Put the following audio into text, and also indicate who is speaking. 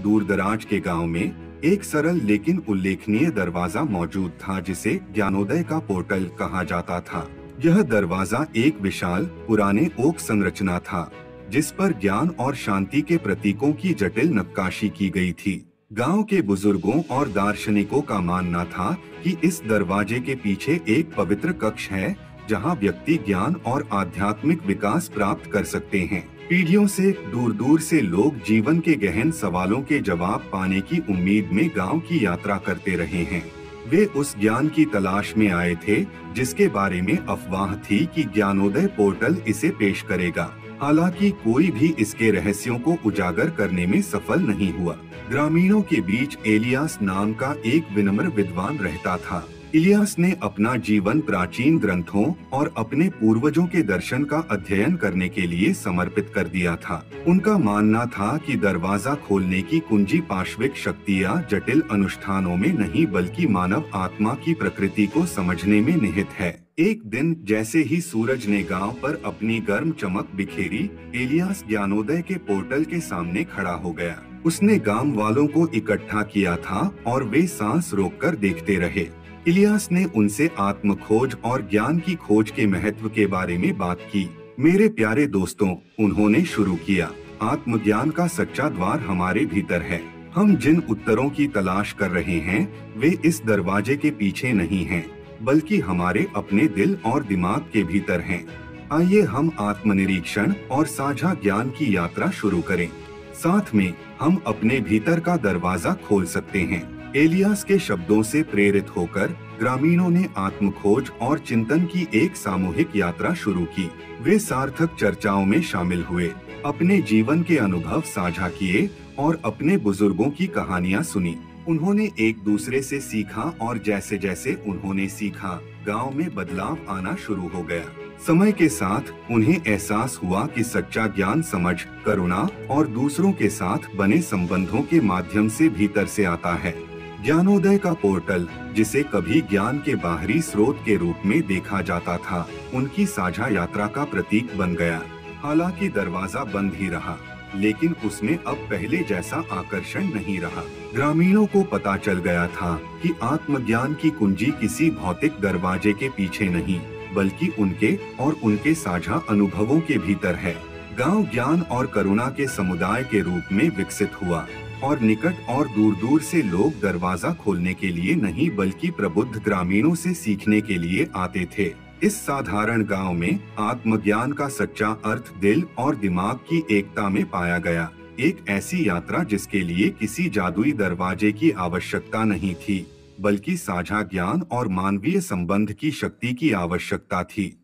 Speaker 1: दूरदराज के गांव में एक सरल लेकिन उल्लेखनीय दरवाजा मौजूद था जिसे ज्ञानोदय का पोर्टल कहा जाता था। यह दरवाजा एक विशाल पुराने ओक संरचना था जिस पर ज्ञान और शांति के प्रतीकों की जटिल नक्काशी की गई थी। गांव के बुजुर्गों और दार्शनिकों का मानना था कि इस दरवाजे के पीछे एक पवित्र कक्ष है जहां व्यक्ति ज्ञान और आध्यात्मिक विकास प्राप्त कर सकते हैं। पीढ़ियों से दूर दूर से लोग जीवन के गहन सवालों के जवाब पाने की उम्मीद में गांव की यात्रा करते रहे हैं। वे उस ज्ञान की तलाश में आए थे जिसके बारे में अफवाह थी कि ज्ञानोदय पोर्टल इसे पेश करेगा। हालांकि कोई भी इसके रहस्यों को उजागर करने में सफल नहीं हुआ। ग्रामीणों के बीच एलियास नाम का एक विनम्र विद्वान रहता था। इलियास ने अपना जीवन प्राचीन ग्रंथों और अपने पूर्वजों के दर्शन का अध्ययन करने के लिए समर्पित कर दिया था। उनका मानना था कि दरवाजा खोलने की कुंजी पाश्विक शक्ति या जटिल अनुष्ठानों में नहीं बल्कि मानव आत्मा की प्रकृति को समझने में निहित है। एक दिन जैसे ही सूरज ने गांव पर अपनी गर्म चमक बिखेरी, एलियास ज्ञानोदय के पोर्टल के सामने खड़ा हो गया। उसने गांव वालों को इकट्ठा किया था और वे सांस रोककर देखते रहे। इलियास ने उनसे आत्म खोज और ज्ञान की खोज के महत्व के बारे में बात की। मेरे प्यारे दोस्तों, उन्होंने शुरू किया, आत्मज्ञान का सच्चा द्वार हमारे भीतर है। हम जिन उत्तरों की तलाश कर रहे हैं वे इस दरवाजे के पीछे नहीं हैं, बल्कि हमारे अपने दिल और दिमाग के भीतर हैं। आइए हम आत्मनिरीक्षण और साझा ज्ञान की यात्रा शुरू करें। साथ में हम अपने भीतर का दरवाजा खोल सकते हैं। एलियास के शब्दों से प्रेरित होकर ग्रामीणों ने आत्मखोज और चिंतन की एक सामूहिक यात्रा शुरू की। वे सार्थक चर्चाओं में शामिल हुए, अपने जीवन के अनुभव साझा किए और अपने बुजुर्गों की कहानियां सुनी। उन्होंने एक दूसरे से सीखा और जैसे जैसे उन्होंने सीखा, गांव में बदलाव आना शुरू हो गया। समय के साथ उन्हें एहसास हुआ कि सच्चा ज्ञान समझ, करुणा और दूसरों के साथ बने संबंधों के माध्यम से भीतर से आता है। ज्ञानोदय का पोर्टल, जिसे कभी ज्ञान के बाहरी स्रोत के रूप में देखा जाता था, उनकी साझा यात्रा का प्रतीक बन गया। हालांकि दरवाजा बंद ही रहा, लेकिन उसमें अब पहले जैसा आकर्षण नहीं रहा। ग्रामीणों को पता चल गया था कि आत्मज्ञान की कुंजी किसी भौतिक दरवाजे के पीछे नहीं, बल्कि उनके और उनके साझा अनुभवों के भीतर है। गांव ज्ञान और करुणा के समुदाय के रूप में विकसित हुआ और निकट और दूर दूर से लोग दरवाजा खोलने के लिए नहीं बल्कि प्रबुद्ध ग्रामीणों से सीखने के लिए आते थे। इस साधारण गांव में आत्मज्ञान का सच्चा अर्थ दिल और दिमाग की एकता में पाया गया। एक ऐसी यात्रा जिसके लिए किसी जादुई दरवाजे की आवश्यकता नहीं थी, बल्कि साझा ज्ञान और मानवीय संबंध की शक्ति की आवश्यकता थी।